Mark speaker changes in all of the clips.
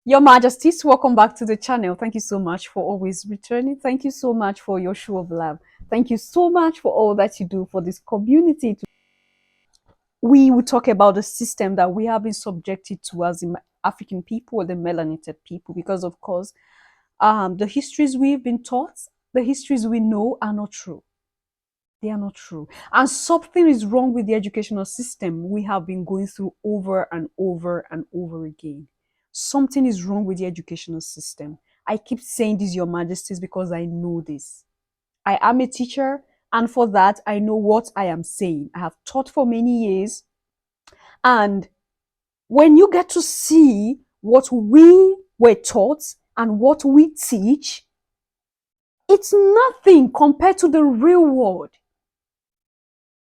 Speaker 1: Your Majesties, welcome back to the channel. Thank you so much for always returning. Thank you so much for your show of love. Thank you so much for all that you do for this community. We will talk about the system that we have been subjected to as the African people or the melanated people, because of course, the histories we've been taught, the histories we know are not true. They are not true. And something is wrong with the educational system we have been going through over and over and over again. Something is wrong with the educational system. I keep saying this, Your Majesties, because I know this. I am a teacher, and for that, I know what I am saying. I have taught for many years. And when you get to see what we were taught and what we teach, it's nothing compared to the real world.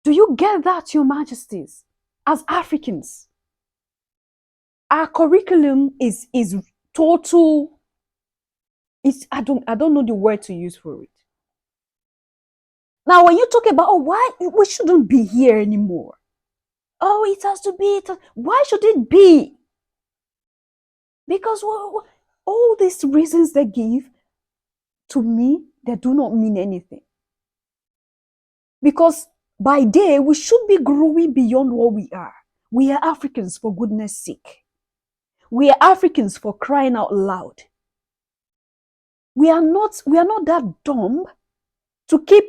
Speaker 1: Do you get that, Your Majesties? As Africans, our curriculum is total. I don't know the word to use for it. Now, when you talk about why we shouldn't be here anymore, it has to be. Why should it be? Because all these reasons they give to me, they do not mean anything. Because by day we should be growing beyond what we are. We are Africans, for goodness sake. We are Africans, for crying out loud. We are not that dumb to keep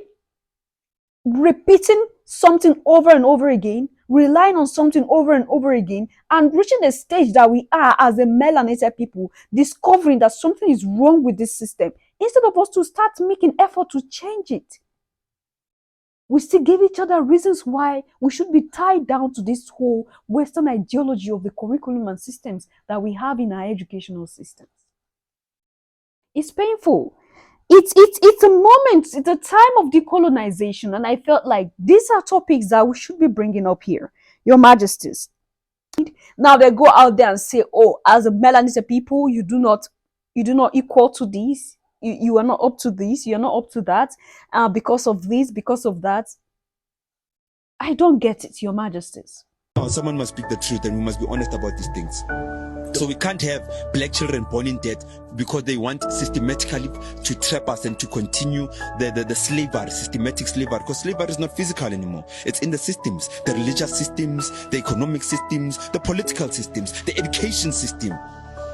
Speaker 1: repeating something over and over again, relying on something over and over again, and reaching the stage that we are as a melanated people, discovering that something is wrong with this system, instead of us to start making effort to change it. We still give each other reasons why we should be tied down to this whole Western ideology of the curriculum and systems that we have in our educational systems. It's painful. It's a moment, it's a time of decolonization, and I felt like these are topics that we should be bringing up here, Your Majesties. Now they go out there and say, as a melanated people, you do not equal to this. You are not up to this. You are not up to that. Because of this, because of that. I don't get it, Your Majesties.
Speaker 2: Someone must speak the truth, and we must be honest about these things. So we can't have black children born in debt because they want systematically to trap us and to continue the slavery, systematic slavery, because slavery is not physical anymore. It's in the systems, the religious systems, the economic systems, the political systems, the education system.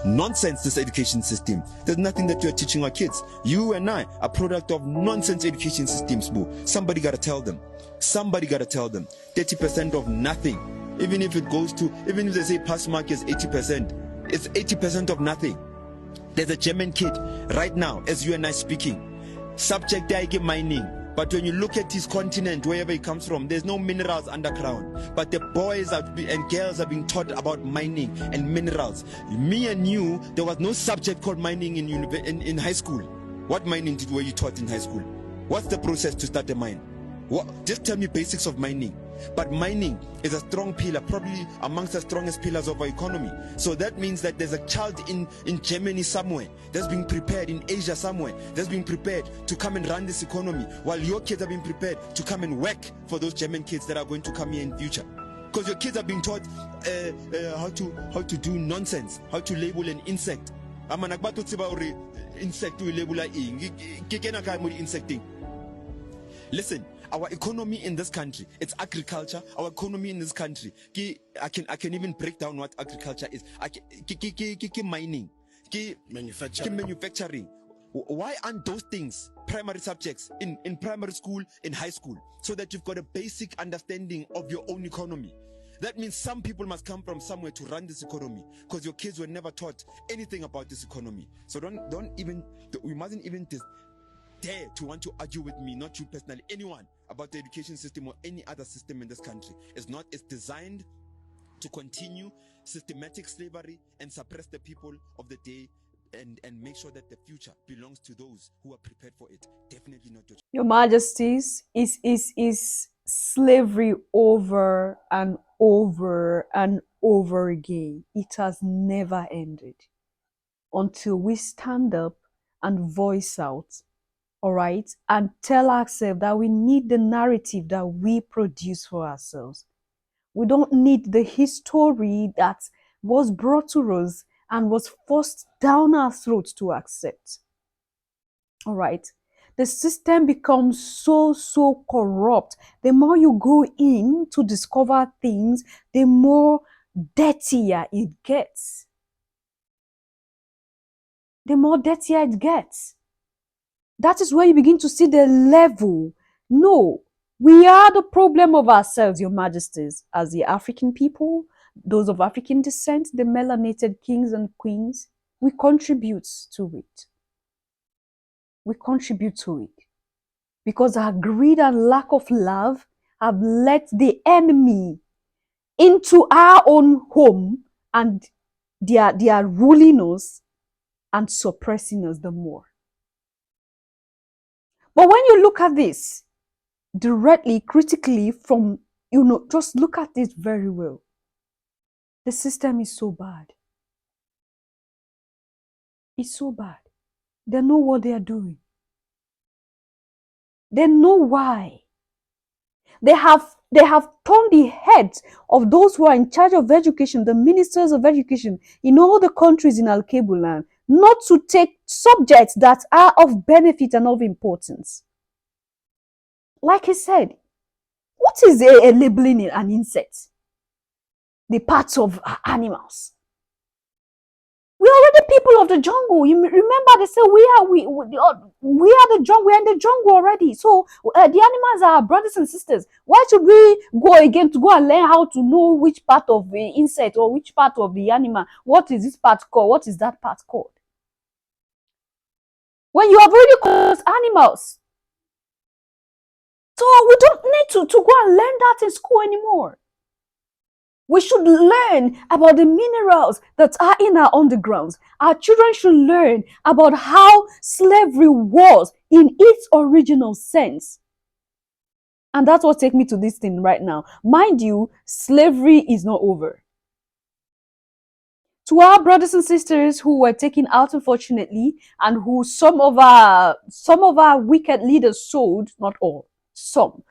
Speaker 2: Nonsense, this education system. There's nothing that you're teaching our kids. You and I are product of nonsense education systems, boo. Somebody gotta tell them. Somebody gotta tell them. 30% of nothing. Even if it goes to, even if they say pass mark is 80%, it's 80% of nothing. There's a German kid right now, as you and I speaking, subject to mining. But when you look at his continent, wherever he comes from, there's no minerals underground. But the boys and girls are being taught about mining and minerals. Me and you, there was no subject called mining in high school. What mining were you taught in high school? What's the process to start a mine? Just tell me basics of mining. But mining is a strong pillar, probably amongst the strongest pillars of our economy. So that means that there's a child in Germany somewhere that's being prepared, in Asia somewhere that's being prepared to come and run this economy, while your kids are being prepared to come and work for those German kids that are going to come here in future. Because your kids are being taught how to do nonsense, how to label an insect. Listen, our economy in this country, it's agriculture. Our economy in this country, I can even break down what agriculture is. Mining, manufacturing. Why aren't those things primary subjects in primary school, in high school, so that you've got a basic understanding of your own economy? That means some people must come from somewhere to run this economy, because your kids were never taught anything about this economy. So we mustn't even dare to want to argue with me, not you personally, anyone, about the education system or any other system in this country. It's designed to continue systematic slavery and suppress the people of the day, and make sure that the future belongs to those who are prepared for it. Definitely not
Speaker 1: Your Majesties, is slavery over and over and over again. It has never ended until we stand up and voice out, all right, and tell ourselves that we need the narrative that we produce for ourselves. We don't need the history that was brought to us and was forced down our throats to accept. All right. The system becomes so corrupt. The more you go in to discover things, the more dirtier it gets. The more dirtier it gets. That is where you begin to see the level. No, we are the problem of ourselves, Your Majesties, as the African people, those of African descent, the melanated kings and queens. We contribute to it. We contribute to it. Because our greed and lack of love have let the enemy into our own home, and they are ruling us and suppressing us the more. But when you look at this directly, critically, from, just look at it very well. The system is so bad. It's so bad. They know what they are doing. They know why. They have turned the heads of those who are in charge of education, the ministers of education in all the countries in Al-Kabu land, not to take subjects that are of benefit and of importance. Like he said, what is a labeling an insect? The parts of animals. We are already people of the jungle. You remember they say we are the jungle. We are in the jungle already. So the animals are our brothers and sisters. Why should we go again to go and learn how to know which part of the insect or which part of the animal? What is this part called? What is that part called? When you have already called animals. So we don't need to go and learn that in school anymore. We should learn about the minerals that are in our undergrounds. Our children should learn about how slavery was in its original sense. And that's what takes me to this thing right now. Mind you, slavery is not over. To our brothers and sisters who were taken out, unfortunately, and who some of our wicked leaders sold, not all, some,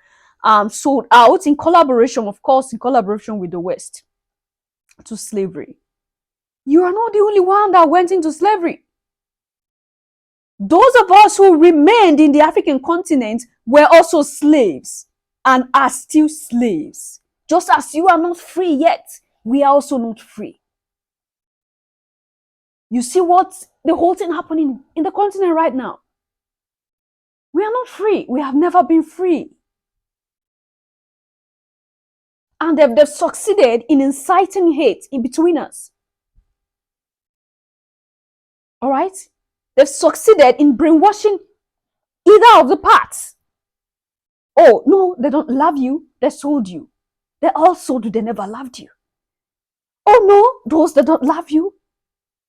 Speaker 1: sold out in collaboration, of course, in collaboration with the West, to slavery. You are not the only one that went into slavery. Those of us who remained in the African continent were also slaves and are still slaves. Just as you are not free yet, we are also not free. You see what the whole thing happening in the continent right now? We are not free. We have never been free. And they've succeeded in inciting hate in between us. All right? They've succeeded in brainwashing either of the parts. Oh, no, they don't love you. They sold you. They all sold you. They never loved you. Oh, no, those that don't love you,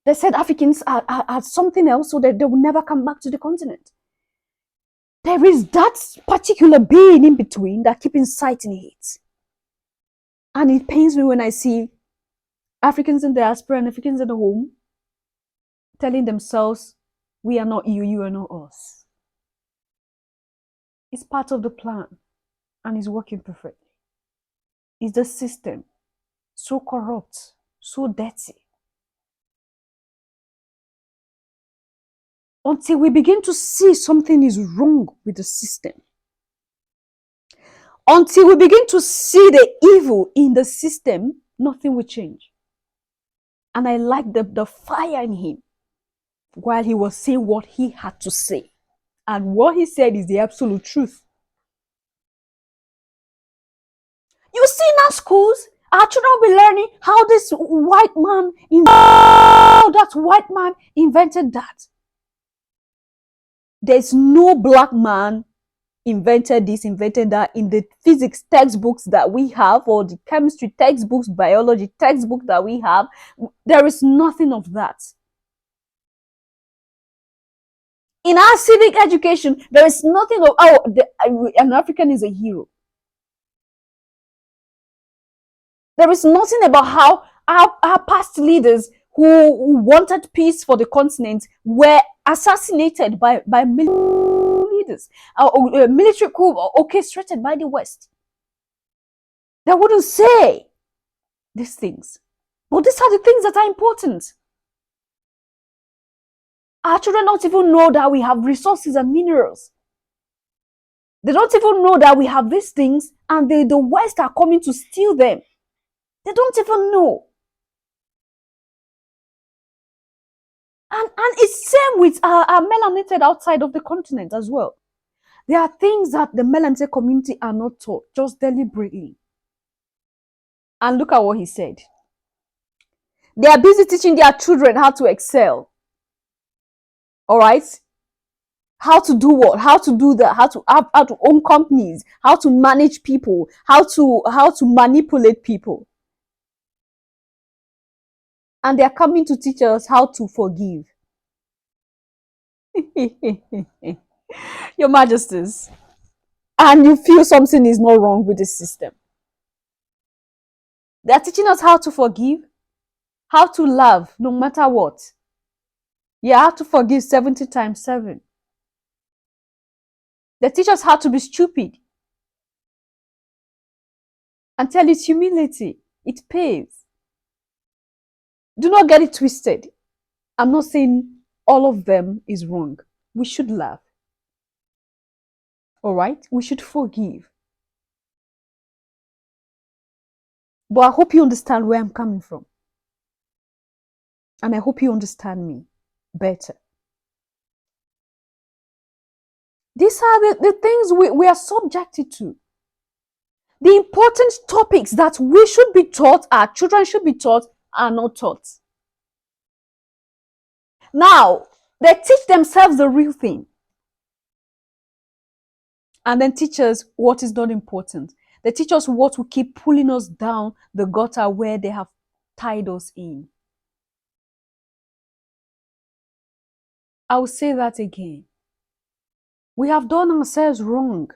Speaker 1: they said Africans are something else, so that they will never come back to the continent. There is that particular being in between that keeps inciting hate. And it pains me when I see Africans in the diaspora and Africans at the home telling themselves, we are not you, you are not us. It's part of the plan and it's working perfectly. It's the system, so corrupt, so dirty. Until we begin to see something is wrong with the system. Until we begin to see the evil in the system, nothing will change. And I like the fire in him while he was saying what he had to say. And what he said is the absolute truth. You see in our schools, our children will be learning how this white man, how that white man invented that. There's no black man invented this, invented that in the physics textbooks that we have, or the chemistry textbooks, biology textbook that we have. There is nothing of that. In our civic education, there is nothing of, an African is a hero. There is nothing about how our past leaders who wanted peace for the continent were assassinated by military leaders, military coup orchestrated by the West. They wouldn't say these things. But these are the things that are important. Our children don't even know that we have resources and minerals. They don't even know that we have these things, and the West are coming to steal them. They don't even know. And it's same with our melanated outside of the continent as well. There are things that the melanated community are not taught, just deliberately. And look at what he said. They are busy teaching their children how to excel. All right? How to do what? How to do that? How to own companies? How to manage people? How to manipulate people? And they are coming to teach us how to forgive. Your Majesties. And you feel something is not wrong with the system. They are teaching us how to forgive, how to love no matter what. You have to forgive 70 times 7. They teach us how to be stupid. And tell it's humility. It pays. Do not get it twisted. I'm not saying all of them is wrong. We should love. All right? We should forgive. But I hope you understand where I'm coming from. And I hope you understand me better. These are the things we are subjected to. The important topics that we should be taught, our children should be taught, are not taught. Now, they teach themselves the real thing. And then teach us what is not important. They teach us what will keep pulling us down the gutter where they have tied us in. I will say that again. We have done ourselves wrong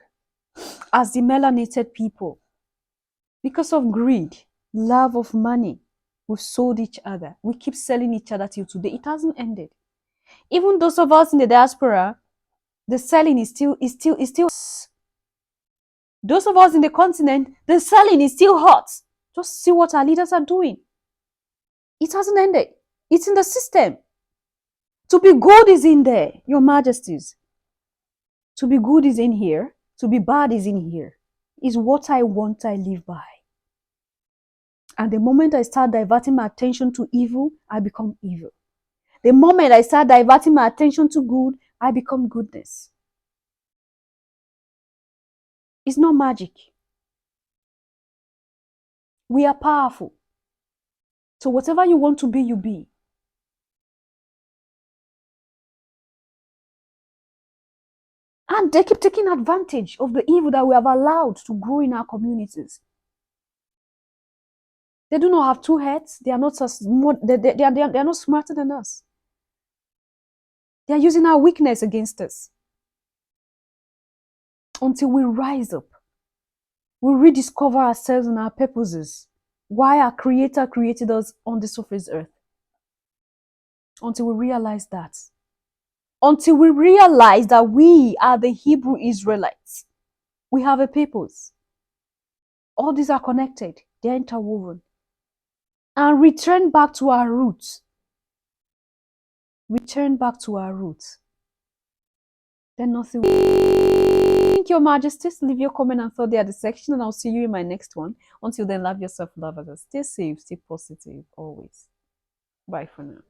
Speaker 1: as the melanated people. Because of greed, love of money, we've sold each other. We keep selling each other till today. It hasn't ended. Even those of us in the diaspora, the selling is still. Those of us in the continent, the selling is still hot. Just see what our leaders are doing. It hasn't ended. It's in the system. To be good is in there, Your Majesties. To be good is in here. To be bad is in here. Is what I want, I live by. And the moment I start diverting my attention to evil, I become evil. The moment I start diverting my attention to good, I become goodness. It's not magic. We are powerful. So whatever you want to be, you be. And they keep taking advantage of the evil that we have allowed to grow in our communities. They do not have two heads. They are not they are not smarter than us. They are using our weakness against us. Until we rise up, we rediscover ourselves and our purposes. Why our Creator created us on the surface earth. Until we realize that. Until we realize that we are the Hebrew Israelites. We have a purpose. All these are connected. They are interwoven. And return back to our roots. Return back to our roots. Then nothing will. Thank Your Majesties. Leave your comment and thought there at the section, and I'll see you in my next one. Until then, love yourself, love others. Stay safe, stay positive, always. Bye for now.